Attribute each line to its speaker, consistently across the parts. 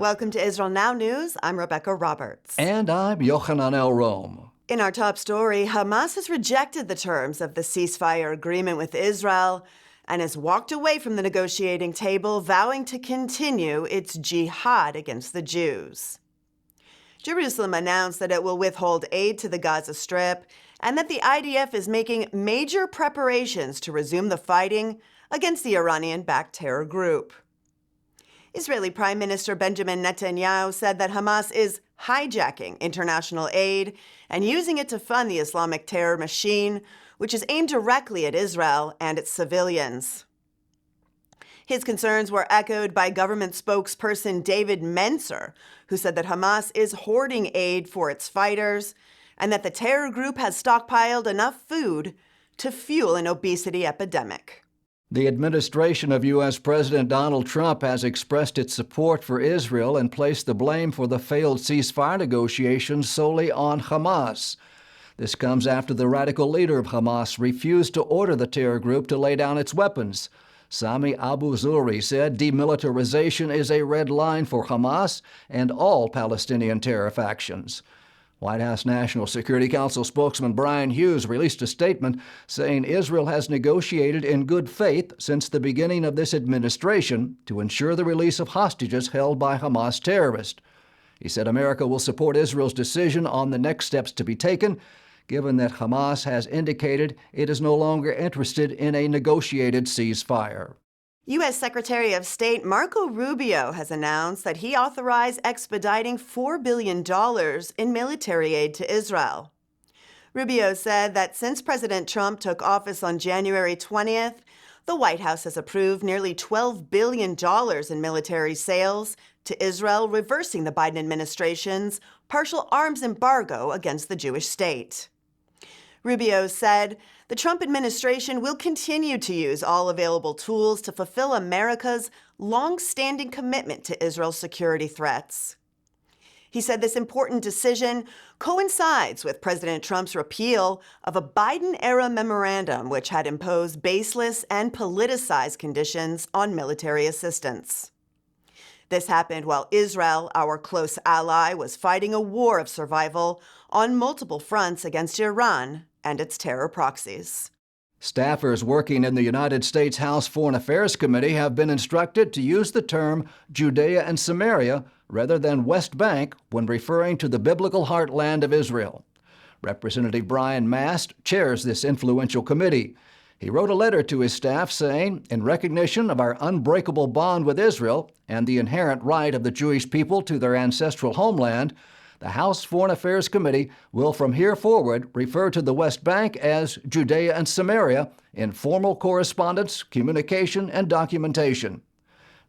Speaker 1: Welcome to Israel Now News. I'm Rebekah Roberts.
Speaker 2: And I'm Yochanan Elrom.
Speaker 1: In our top story, Hamas has rejected the terms of the ceasefire agreement with Israel and has walked away from the negotiating table, vowing to continue its jihad against the Jews. Jerusalem announced that it will withhold aid to the Gaza Strip and that the IDF is making major preparations to resume the fighting against the Iranian-backed terror group. Israeli Prime Minister Benjamin Netanyahu said that Hamas is hijacking international aid and using it to fund the Islamic terror machine, which is aimed directly at Israel and its civilians. His concerns were echoed by government spokesperson David Mencer, who said that Hamas is hoarding aid for its fighters and that the terror group has stockpiled enough food to fuel an obesity epidemic.
Speaker 2: The administration of U.S. President Donald Trump has expressed its support for Israel and placed the blame for the failed ceasefire negotiations solely on Hamas. This comes after the radical leader of Hamas refused to order the terror group to lay down its weapons. Sami Abu Zuhri said demilitarization is a red line for Hamas and all Palestinian terror factions. White House National Security Council spokesman Brian Hughes released a statement saying Israel has negotiated in good faith since the beginning of this administration to ensure the release of hostages held by Hamas terrorists. He said America will support Israel's decision on the next steps to be taken, given that Hamas has indicated it is no longer interested in a negotiated ceasefire.
Speaker 1: U.S. Secretary of State Marco Rubio has announced that he authorized expediting $4 billion in military aid to Israel. Rubio said that since President Trump took office on January 20th, the White House has approved nearly $12 billion in military sales to Israel, reversing the Biden administration's partial arms embargo against the Jewish state. Rubio said the Trump administration will continue to use all available tools to fulfill America's long-standing commitment to Israel's security threats. He said this important decision coincides with President Trump's repeal of a Biden-era memorandum which had imposed baseless and politicized conditions on military assistance. This happened while Israel, our close ally, was fighting a war of survival on multiple fronts against Iran and its terror proxies.
Speaker 2: Staffers working in the United States House Foreign Affairs Committee have been instructed to use the term Judea and Samaria rather than West Bank when referring to the biblical heartland of Israel. Representative Brian Mast chairs this influential committee. He wrote a letter to his staff saying, in recognition of our unbreakable bond with Israel and the inherent right of the Jewish people to their ancestral homeland, the House Foreign Affairs Committee will from here forward refer to the West Bank as Judea and Samaria in formal correspondence, communication, and documentation.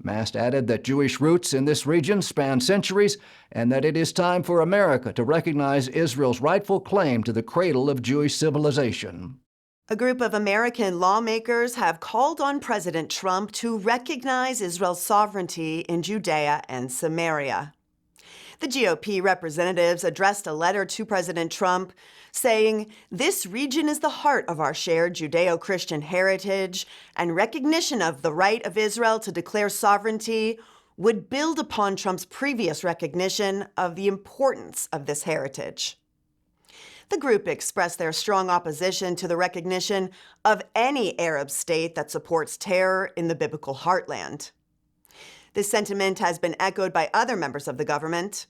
Speaker 2: Mast added that Jewish roots in this region span centuries and that it is time for America to recognize Israel's rightful claim to the cradle of Jewish civilization.
Speaker 1: A group of American lawmakers have called on President Trump to recognize Israel's sovereignty in Judea and Samaria. The GOP representatives addressed a letter to President Trump saying, "This region is the heart of our shared Judeo-Christian heritage, and recognition of the right of Israel to declare sovereignty would build upon Trump's previous recognition of the importance of this heritage." The group expressed their strong opposition to the recognition of any Arab state that supports terror in the biblical heartland. This sentiment has been echoed by other members of the government.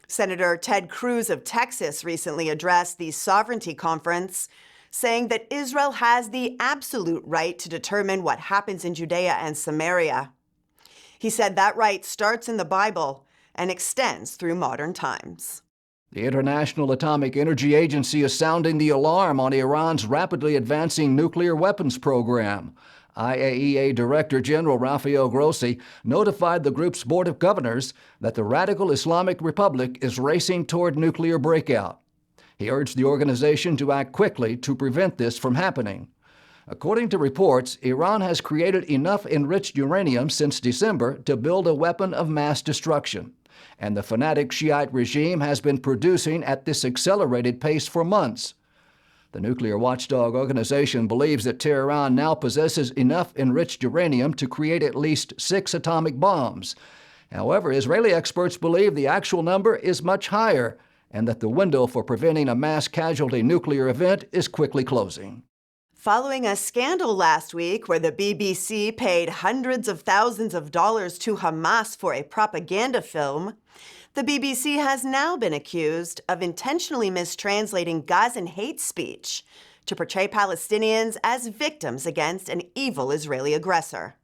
Speaker 1: Senator Ted Cruz of Texas recently addressed the Sovereignty Conference, saying that Israel has the absolute right to determine what happens in Judea and Samaria. He said that right starts in the Bible and extends through modern times.
Speaker 2: The International Atomic Energy Agency is sounding the alarm on Iran's rapidly advancing nuclear weapons program. IAEA Director General Rafael Grossi notified the group's Board of Governors that the radical Islamic Republic is racing toward nuclear breakout. He urged the organization to act quickly to prevent this from happening. According to reports, Iran has created enough enriched uranium since December to build a weapon of mass destruction, and the fanatic Shiite regime has been producing at this accelerated pace for months. The nuclear watchdog organization believes that Tehran now possesses enough enriched uranium to create at least 6 atomic bombs. However, Israeli experts believe the actual number is much higher and that the window for preventing a mass casualty nuclear event is quickly closing.
Speaker 1: Following a scandal last week where the BBC paid hundreds of thousands of dollars to Hamas for a propaganda film, the BBC has now been accused of intentionally mistranslating Gazan hate speech to portray Palestinians as victims against an evil Israeli aggressor.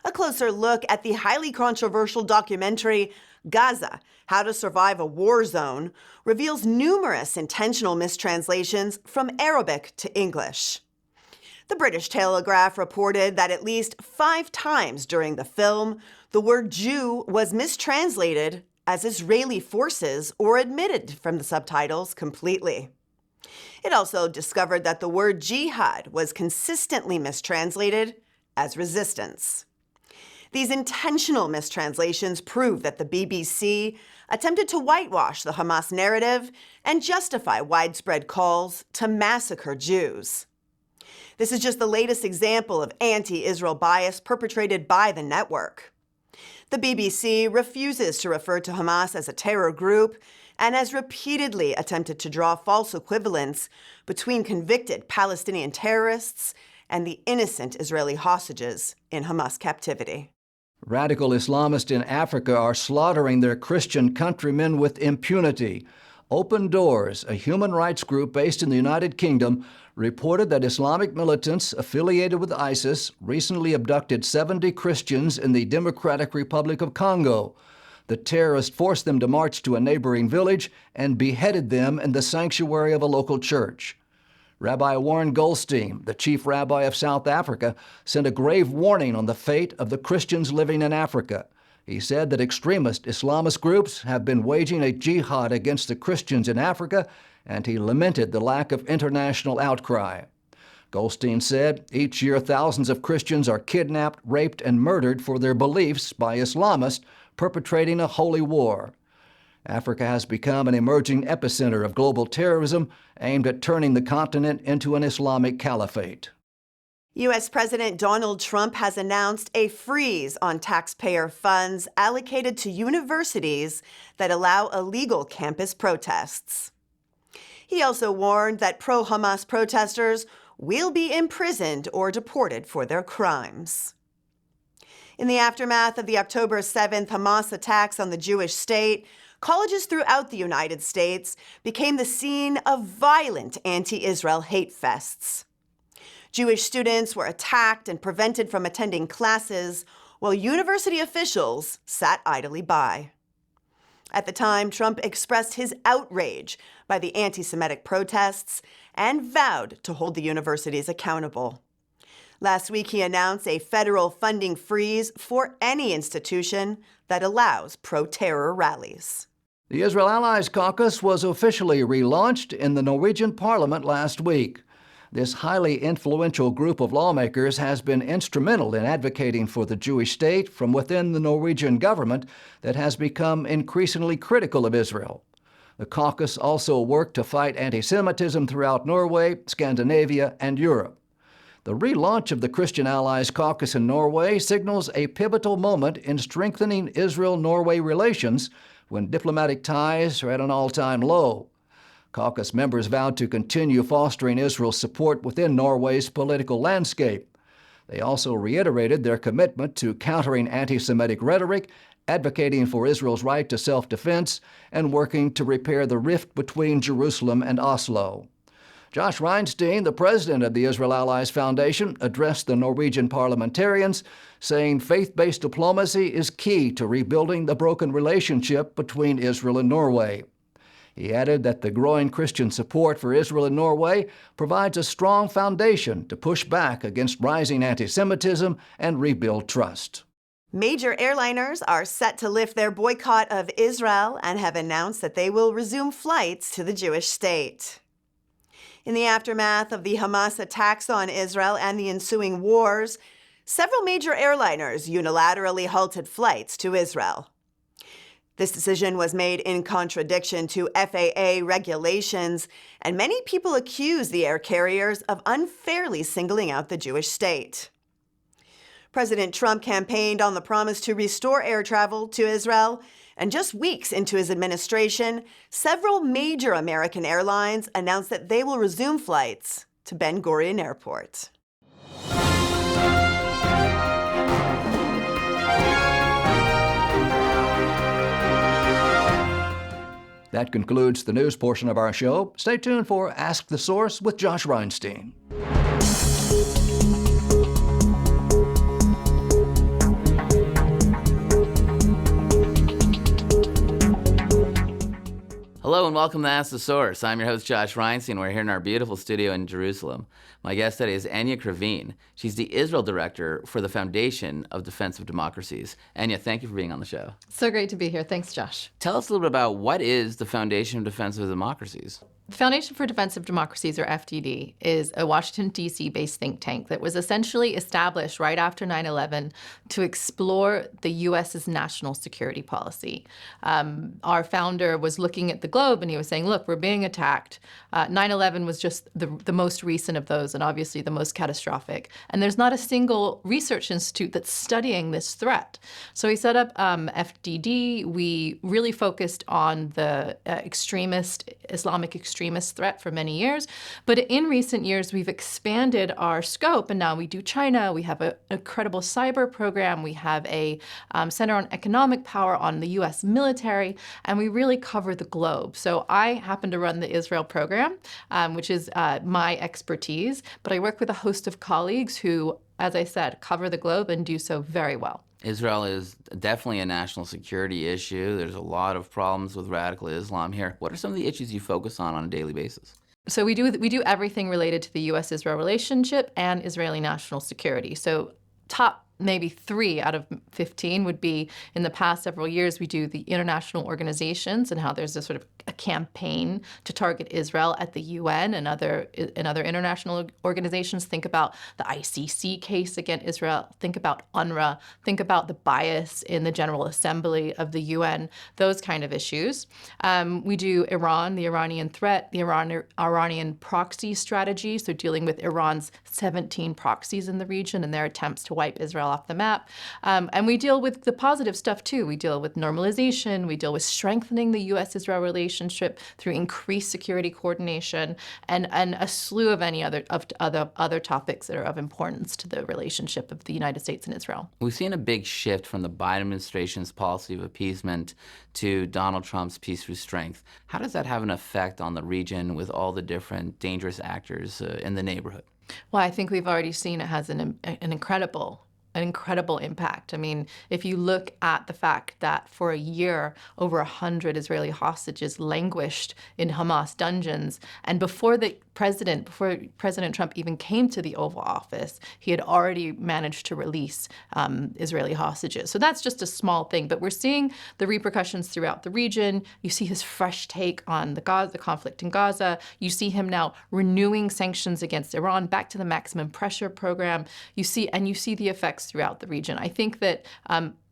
Speaker 1: A closer look at the highly controversial documentary Gaza: How to Survive a War Zone reveals numerous intentional mistranslations from Arabic to English. The British Telegraph reported that at least 5 times during the film, the word Jew was mistranslated as Israeli forces or omitted from the subtitles completely. It also discovered that the word jihad was consistently mistranslated as resistance. These intentional mistranslations prove that the BBC attempted to whitewash the Hamas narrative and justify widespread calls to massacre Jews. This is just the latest example of anti-Israel bias perpetrated by the network. The BBC refuses to refer to Hamas as a terror group and has repeatedly attempted to draw false equivalence between convicted Palestinian terrorists and the innocent Israeli hostages in Hamas captivity.
Speaker 2: Radical Islamists in Africa are slaughtering their Christian countrymen with impunity. Open Doors, a human rights group based in the United Kingdom, reported that Islamic militants affiliated with ISIS recently abducted 70 Christians in the Democratic Republic of Congo. The terrorists forced them to march to a neighboring village and beheaded them in the sanctuary of a local church. Rabbi Warren Goldstein, the chief rabbi of South Africa, sent a grave warning on the fate of the Christians living in Africa. He said that extremist Islamist groups have been waging a jihad against the Christians in Africa, and he lamented the lack of international outcry. Goldstein said, each year thousands of Christians are kidnapped, raped, and murdered for their beliefs by Islamists perpetrating a holy war. Africa has become an emerging epicenter of global terrorism aimed at turning the continent into an Islamic caliphate.
Speaker 1: U.S. President Donald Trump has announced a freeze on taxpayer funds allocated to universities that allow illegal campus protests. He also warned that pro-Hamas protesters will be imprisoned or deported for their crimes. In the aftermath of the October 7th Hamas attacks on the Jewish state, colleges throughout the United States became the scene of violent anti-Israel hate fests. Jewish students were attacked and prevented from attending classes, while university officials sat idly by. At the time, Trump expressed his outrage by the anti-Semitic protests and vowed to hold the universities accountable. Last week, he announced a federal funding freeze for any institution that allows pro-terror rallies.
Speaker 2: The Israel Allies Caucus was officially relaunched in the Norwegian parliament last week. This highly influential group of lawmakers has been instrumental in advocating for the Jewish state from within the Norwegian government that has become increasingly critical of Israel. The caucus also worked to fight anti-Semitism throughout Norway, Scandinavia, and Europe. The relaunch of the Christian Allies Caucus in Norway signals a pivotal moment in strengthening Israel-Norway relations when diplomatic ties are at an all-time low. Caucus members vowed to continue fostering Israel's support within Norway's political landscape. They also reiterated their commitment to countering anti-Semitic rhetoric, advocating for Israel's right to self-defense, and working to repair the rift between Jerusalem and Oslo. Josh Reinstein, the president of the Israel Allies Foundation, addressed the Norwegian parliamentarians, saying faith-based diplomacy is key to rebuilding the broken relationship between Israel and Norway. He added that the growing Christian support for Israel in Norway provides a strong foundation to push back against rising anti-Semitism and rebuild trust.
Speaker 1: Major airliners are set to lift their boycott of Israel and have announced that they will resume flights to the Jewish state. In the aftermath of the Hamas attacks on Israel and the ensuing wars, several major airliners unilaterally halted flights to Israel. This decision was made in contradiction to FAA regulations, and many people accuse the air carriers of unfairly singling out the Jewish state. President Trump campaigned on the promise to restore air travel to Israel, and just weeks into his administration, several major American airlines announced that they will resume flights to Ben Gurion Airport.
Speaker 2: That concludes the news portion of our show. Stay tuned for Ask the Source with Josh Reinstein.
Speaker 3: Hello and welcome to Ask the Source. I'm your host, Josh Reinstein. We're here in our beautiful studio in Jerusalem. My guest today is Enia Krivine. She's the Israel Director for the Foundation of Defense of Democracies. Enia, thank you for being on the show.
Speaker 4: So great to be here. Thanks, Josh.
Speaker 3: Tell us a little bit about what is the Foundation of Defense of Democracies.
Speaker 4: The Foundation for Defense of Democracies, or FDD, is a Washington, D.C.-based think tank that was essentially established right after 9/11 to explore the U.S.'s national security policy. Our founder was looking at the globe and he was saying, look, we're being attacked. 9/11 was just the most recent of those and obviously the most catastrophic. And there's not a single research institute that's studying this threat. So he set up FDD. We really focused on the Islamic extremist threat for many years. But in recent years, we've expanded our scope, and now we do China. We have an incredible cyber program. We have a center on economic power on the U.S. military, and we really cover the globe. So I happen to run the Israel program, which is my expertise, but I work with a host of colleagues who, as I said, cover the globe and do so very well.
Speaker 3: Israel is definitely a national security issue. There's a lot of problems with radical Islam here. What are some of the issues you focus on a daily basis?
Speaker 4: So we do everything related to the U.S.-Israel relationship and Israeli national security. So top maybe 3 out of 15 would be, in the past several years, we do the international organizations and how there's a sort of a campaign to target Israel at the UN and other international organizations. Think about the ICC case against Israel. Think about UNRWA. Think about the bias in the General Assembly of the UN, those kind of issues. We do Iran, the Iranian threat, the Iranian proxy strategy, so dealing with Iran's 17 proxies in the region and their attempts to wipe Israel off the map. And we deal with the positive stuff too. We deal with normalization. We deal with strengthening the U.S.-Israel relationship through increased security coordination and a slew of other topics that are of importance to the relationship of the United States and Israel.
Speaker 3: We've seen a big shift from the Biden administration's policy of appeasement to Donald Trump's peace through strength. How does that have an effect on the region with all the different dangerous actors in the neighborhood?
Speaker 4: Well, I think we've already seen it has an incredible impact. I mean, if you look at the fact that for a year, over 100 Israeli hostages languished in Hamas dungeons, and before President Trump even came to the Oval Office, he had already managed to release Israeli hostages. So that's just a small thing, but we're seeing the repercussions throughout the region. You see his fresh take on the conflict in Gaza. You see him now renewing sanctions against Iran, back to the maximum pressure program. You see the effects throughout the region. I think that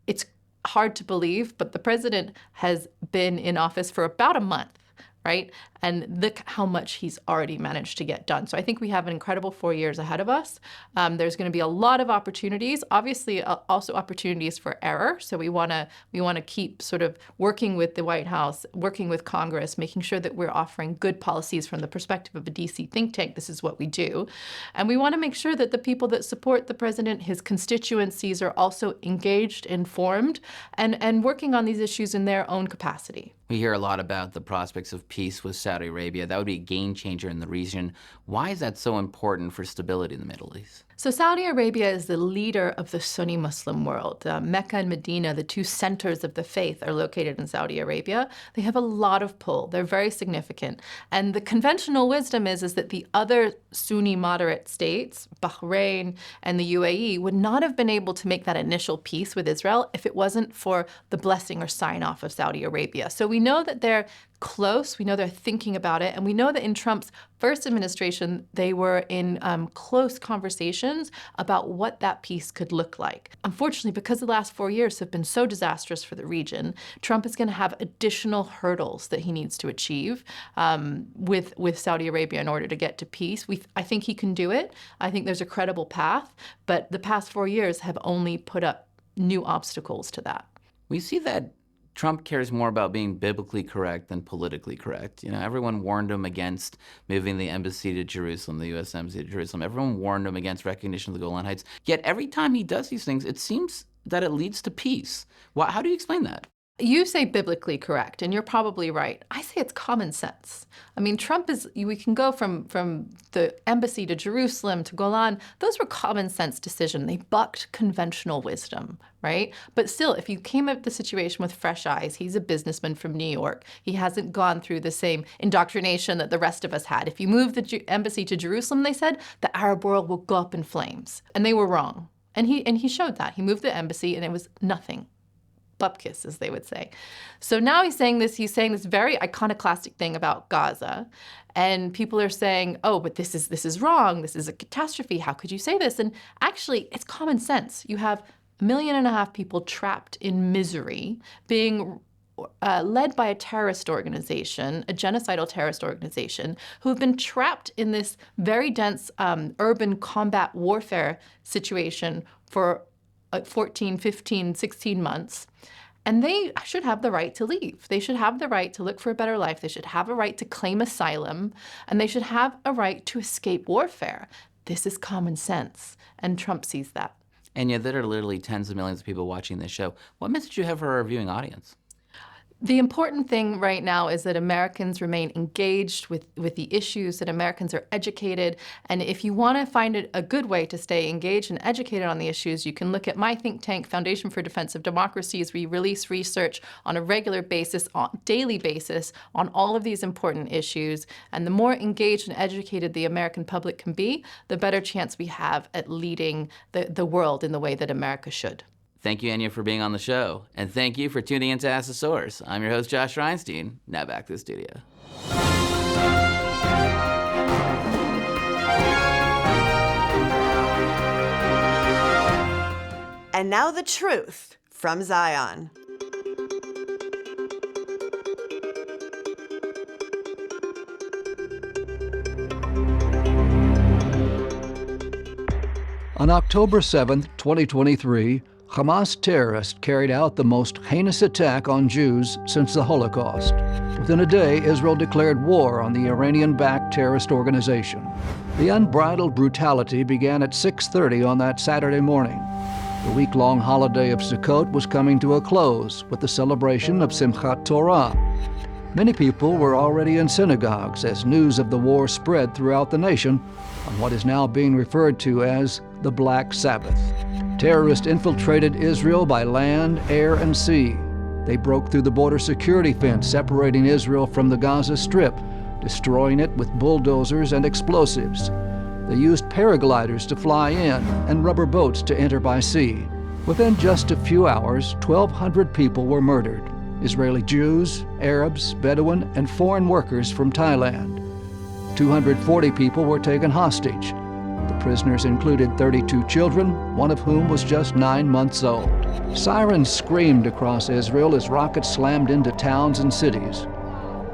Speaker 4: it's hard to believe, but the president has been in office for about a month, right? And look how much he's already managed to get done. So I think we have an incredible 4 years ahead of us. There's going to be a lot of opportunities, obviously also opportunities for error. So we want to keep sort of working with the White House, working with Congress, making sure that we're offering good policies from the perspective of a DC think tank. This is what we do. And we want to make sure that the people that support the president, his constituencies, are also engaged, informed, and working on these issues in their own capacity.
Speaker 3: We hear a lot about the prospects of peace with Saudi Arabia. That would be a game changer in the region. Why is that so important for stability in the Middle East?
Speaker 4: So Saudi Arabia is the leader of the Sunni Muslim world. Mecca and Medina, the two centers of the faith, are located in Saudi Arabia. They have a lot of pull. They're very significant. And the conventional wisdom is that the other Sunni moderate states, Bahrain and the UAE, would not have been able to make that initial peace with Israel if it wasn't for the blessing or sign-off of Saudi Arabia. So we know that they're close. We know they're thinking about it. And we know that in Trump's first administration, they were in close conversation conversations about what that peace could look like. Unfortunately, because the last 4 years have been so disastrous for the region, Trump is going to have additional hurdles that he needs to achieve with Saudi Arabia in order to get to peace. I think he can do it. I think there's a credible path, but the past 4 years have only put up new obstacles to that.
Speaker 3: We see that Trump cares more about being biblically correct than politically correct. You know, everyone warned him against moving the embassy to Jerusalem, the U.S. embassy to Jerusalem. Everyone warned him against recognition of the Golan Heights. Yet every time he does these things, it seems that it leads to peace. How do you explain that?
Speaker 4: You say biblically correct, and you're probably right. I say it's common sense. I mean, we can go from the embassy to Jerusalem to Golan. Those were common sense decisions. They bucked conventional wisdom, right? But still, if you came at the situation with fresh eyes, he's a businessman from New York. He hasn't gone through the same indoctrination that the rest of us had. If you move the embassy to Jerusalem, they said, the Arab world will go up in flames. And they were wrong. And he showed that. He moved the embassy, and it was nothing. Bupkis, as they would say. So now he's saying this very iconoclastic thing about Gaza. And people are saying, oh, but this is wrong. This is a catastrophe. How could you say this? And actually, it's common sense. You have 1.5 million people trapped in misery, being led by a terrorist organization, a genocidal terrorist organization, who have been trapped in this very dense urban combat warfare situation for 14, 15, 16 months. And they should have the right to leave. They should have the right to look for a better life. They should have a right to claim asylum. And they should have a right to escape warfare. This is common sense. And Trump sees that.
Speaker 3: And yet there are literally tens of millions of people watching this show. What message do you have for our viewing audience?
Speaker 4: The important thing right now is that Americans remain engaged with the issues, that Americans are educated. And if you want to find a good way to stay engaged and educated on the issues, you can look at my think tank, Foundation for Defense of Democracies. We release research on a regular basis, on daily basis, on all of these important issues. And the more engaged and educated the American public can be, the better chance we have at leading the world in the way that America should.
Speaker 3: Thank you, Enia, for being on the show. And thank you for tuning in to Ask the Source. I'm your host, Josh Reinstein. Now back to the studio.
Speaker 1: And now the truth from Zion.
Speaker 2: On October 7, 2023, Hamas terrorists carried out the most heinous attack on Jews since the Holocaust. Within a day, Israel declared war on the Iranian-backed terrorist organization. The unbridled brutality began at 6:30 on that Saturday morning. The week-long holiday of Sukkot was coming to a close with the celebration of Simchat Torah. Many people were already in synagogues as news of the war spread throughout the nation on what is now being referred to as the Black Sabbath. Terrorists infiltrated Israel by land, air, and sea. They broke through the border security fence separating Israel from the Gaza Strip, destroying it with bulldozers and explosives. They used paragliders to fly in and rubber boats to enter by sea. Within just a few hours, 1,200 people were murdered. Israeli Jews, Arabs, Bedouin, and foreign workers from Thailand. 240 people were taken hostage. The prisoners included 32 children, one of whom was just 9 months old. Sirens screamed across Israel as rockets slammed into towns and cities.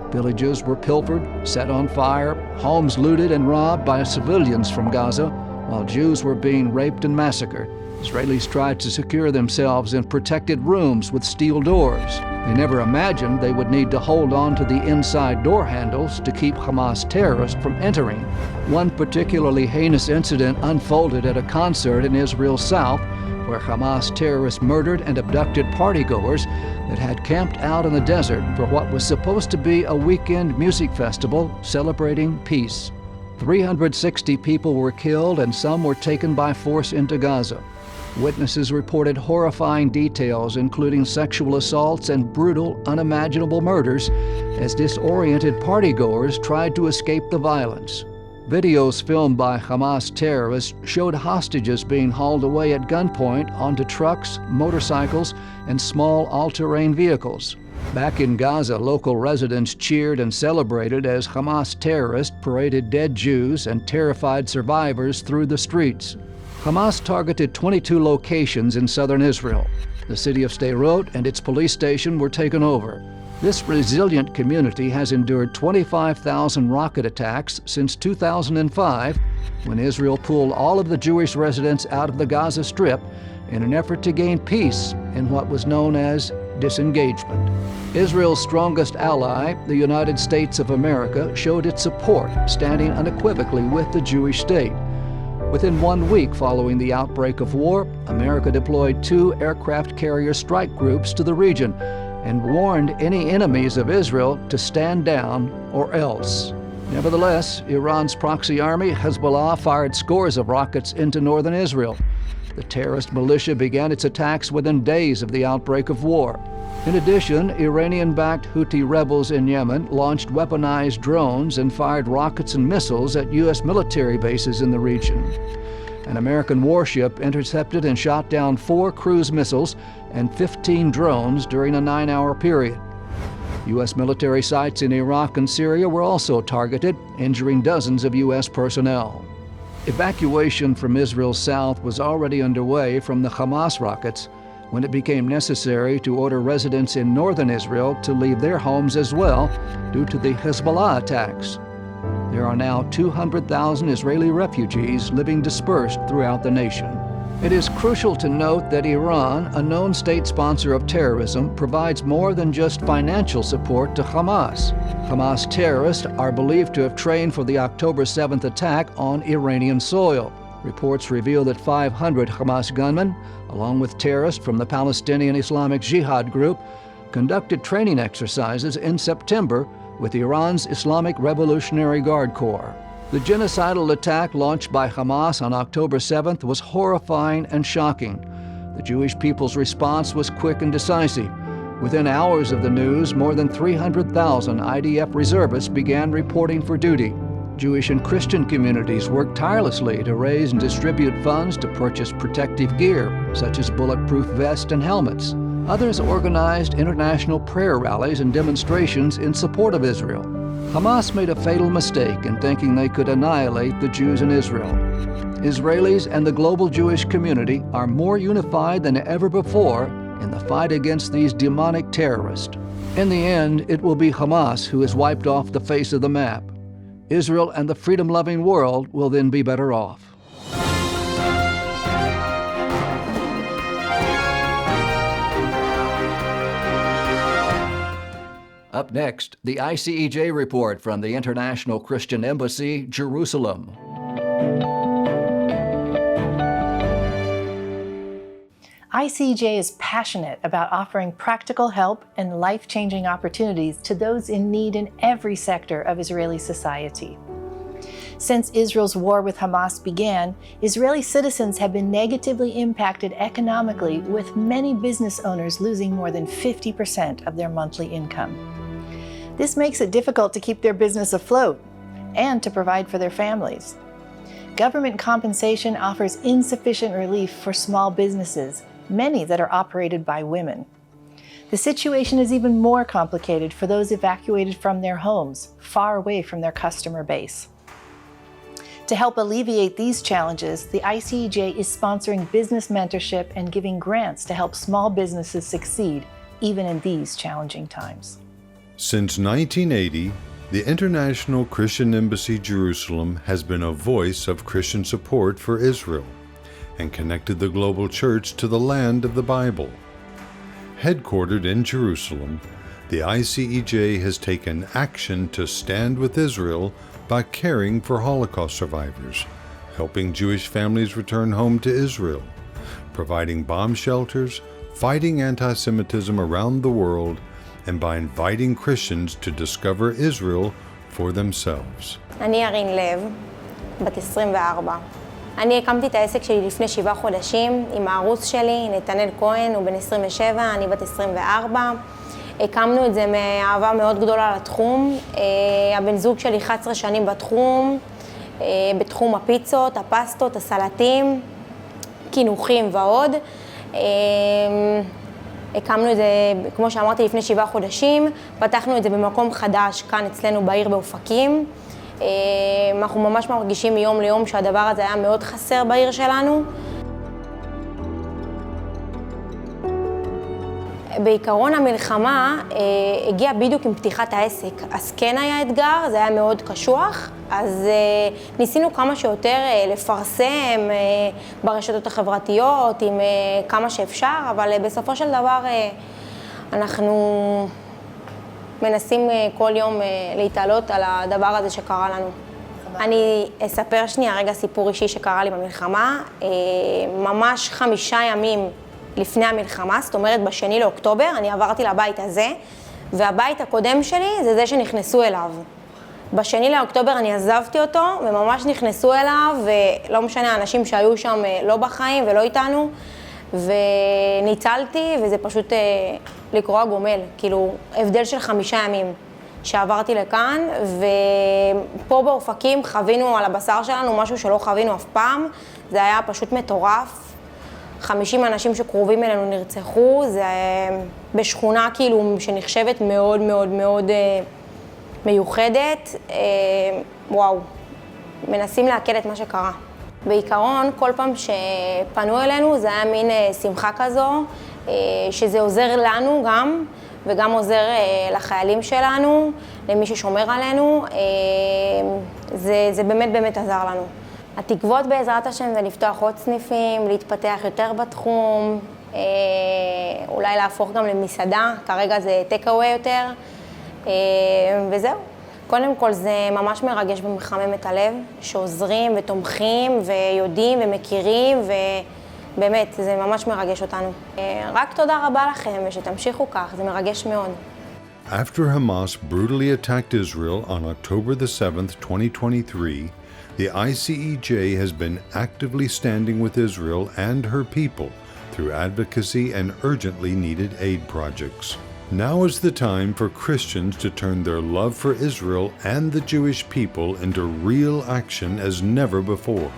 Speaker 2: Villages were pilfered, set on fire, homes looted and robbed by civilians from Gaza, while Jews were being raped and massacred. Israelis tried to secure themselves in protected rooms with steel doors. They never imagined they would need to hold on to the inside door handles to keep Hamas terrorists from entering. One particularly heinous incident unfolded at a concert in Israel's south, where Hamas terrorists murdered and abducted partygoers that had camped out in the desert for what was supposed to be a weekend music festival celebrating peace. 360 people were killed and some were taken by force into Gaza. Witnesses reported horrifying details, including sexual assaults and brutal, unimaginable murders, as disoriented partygoers tried to escape the violence. Videos filmed by Hamas terrorists showed hostages being hauled away at gunpoint onto trucks, motorcycles, and small all-terrain vehicles. Back in Gaza, local residents cheered and celebrated as Hamas terrorists paraded dead Jews and terrified survivors through the streets. Hamas targeted 22 locations in southern Israel. The city of Sderot and its police station were taken over. This resilient community has endured 25,000 rocket attacks since 2005, when Israel pulled all of the Jewish residents out of the Gaza Strip in an effort to gain peace in what was known as disengagement. Israel's strongest ally, the United States of America, showed its support, standing unequivocally with the Jewish state. Within 1 week following the outbreak of war, America deployed 2 aircraft carrier strike groups to the region and warned any enemies of Israel to stand down or else. Nevertheless, Iran's proxy army, Hezbollah, fired scores of rockets into northern Israel. The terrorist militia began its attacks within days of the outbreak of war. In addition, Iranian-backed Houthi rebels in Yemen launched weaponized drones and fired rockets and missiles at U.S. military bases in the region. An American warship intercepted and shot down 4 cruise missiles and 15 drones during a 9-hour period. U.S. military sites in Iraq and Syria were also targeted, injuring dozens of U.S. personnel. Evacuation from Israel's south was already underway from the Hamas rockets when it became necessary to order residents in northern Israel to leave their homes as well due to the Hezbollah attacks. There are now 200,000 Israeli refugees living dispersed throughout the nation. It is crucial to note that Iran, a known state sponsor of terrorism, provides more than just financial support to Hamas. Hamas terrorists are believed to have trained for the October 7th attack on Iranian soil. Reports reveal that 500 Hamas gunmen, along with terrorists from the Palestinian Islamic Jihad group, conducted training exercises in September with Iran's Islamic Revolutionary Guard Corps. The genocidal attack launched by Hamas on October 7th was horrifying and shocking. The Jewish people's response was quick and decisive. Within hours of the news, more than 300,000 IDF reservists began reporting for duty. Jewish and Christian communities worked tirelessly to raise and distribute funds to purchase protective gear, such as bulletproof vests and helmets. Others organized international prayer rallies and demonstrations in support of Israel. Hamas made a fatal mistake in thinking they could annihilate the Jews in Israel. Israelis and the global Jewish community are more unified than ever before in the fight against these demonic terrorists. In the end, it will be Hamas who is wiped off the face of the map. Israel and the freedom-loving world will then be better off. Up next, the ICEJ Report from the International Christian Embassy, Jerusalem.
Speaker 5: ICEJ is passionate about offering practical help and life-changing opportunities to those in need in every sector of Israeli society. Since Israel's war with Hamas began, Israeli citizens have been negatively impacted economically, with many business owners losing more than 50% of their monthly income. This makes it difficult to keep their business afloat and to provide for their families. Government compensation offers insufficient relief for small businesses, many that are operated by women. The situation is even more complicated for those evacuated from their homes, far away from their customer base. To help alleviate these challenges, the ICEJ is sponsoring business mentorship and giving grants to help small businesses succeed, even in these challenging times.
Speaker 6: Since 1980, the International Christian Embassy Jerusalem has been a voice of Christian support for Israel and connected the global church to the land of the Bible. Headquartered in Jerusalem, the ICEJ has taken action to stand with Israel by caring for Holocaust survivors, helping Jewish families return home to Israel, providing bomb shelters, fighting anti-Semitism around the world, and by inviting Christians to discover Israel for themselves.
Speaker 7: אני ירין לב, בת 24. אני הקמתי את העסק שלי לפני 7 חודשים עם הערוץ שלי, נתנאל כהן, הוא בן 27, אני בת 24. הקמנו את זה מאהבה מאוד גדולה לתחום. הבן זוג שלי 11 שנים בתחום, בתחום הפיצות, הפסטות, הסלטים, קינוחים ועוד. הקמנו את זה, כמו שאמרתי, לפני 7 חודשים, פתחנו את זה במקום חדש כאן אצלנו בעיר באופקים. אנחנו ממש מרגישים מיום ליום שהדבר הזה היה מאוד חסר בעיר שלנו. בעיקרון המלחמה הגיעה בדיוק עם פתיחת העסק, אז כן היה אתגר, זה היה מאוד קשוח, אז ניסינו כמה שיותר לפרסם ברשתות החברתיות עם כמה שאפשר, אבל בסופו של דבר אנחנו מנסים כל יום להתעלות על הדבר הזה שקרה לנו. אני אספר שנייה רגע סיפור אישי שקרה לי במלחמה, ממש 5 ימים לפני המלחמה, זאת אומרת בשני לאוקטובר, אני עברתי לבית הזה, והבית הקודם שלי זה זה שנכנסו אליו. בשני לאוקטובר אני עזבתי אותו, וממש נכנסו אליו, ולא משנה, האנשים שהיו שם לא בחיים ולא איתנו, וניצלתי, וזה פשוט לקרוע גומל, כאילו הבדל של 5 ימים שעברתי לכאן, ופה באופקים חווינו על הבשר שלנו משהו שלא חווינו אף פעם, זה היה פשוט מטורף. 50 אנשים שקרובים אלינו נרצחו, זה בשכונה כאילו שנחשבת מאוד מאוד מאוד מיוחדת. וואו, מנסים להקל את מה שקרה. בעיקרון, כל פעם שפנו אלינו זה היה מין שמחה כזו, שזה עוזר לנו גם, וגם עוזר לחיילים שלנו, למי ששומר עלינו. זה באמת באמת עזר לנו. התקוות בעזרת השם זה לפתוח עוד סניפים, להתפתח יותר בתחום, אולי להפוך גם למסעדה, כרגע זה טייק-אווי יותר, וזהו. קודם כל זה ממש מרגש ומחמם את הלב, שעוזרים ותומכים ויודעים ומכירים, ובאמת זה ממש מרגש אותנו. רק תודה רבה לכם ושתמשיכו כך, זה מרגש מאוד.
Speaker 6: After Hamas brutally attacked Israel on October the 7th, 2023, the ICEJ has been actively standing with Israel and her people through advocacy and urgently needed aid projects. Now is the time for Christians to turn their love for Israel and the Jewish people into real action as never before.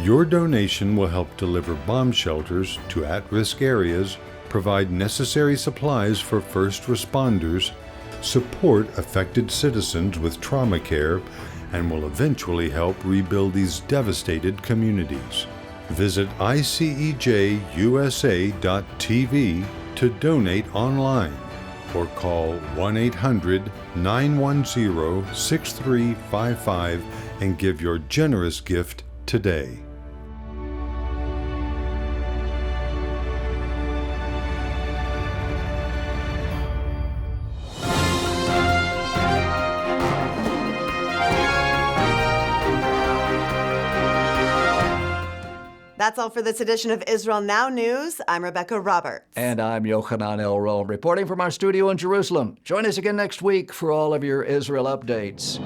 Speaker 6: Your donation will help deliver bomb shelters to at-risk areas, provide necessary supplies for first responders, support affected citizens with trauma care, and will eventually help rebuild these devastated communities. Visit ICEJUSA.tv to donate online or call 1-800-910-6355 and give your generous gift today.
Speaker 1: That's all for this edition of Israel Now News. I'm Rebekah Roberts.
Speaker 2: And I'm Yochanan Elrom, reporting from our studio in Jerusalem. Join us again next week for all of your Israel updates.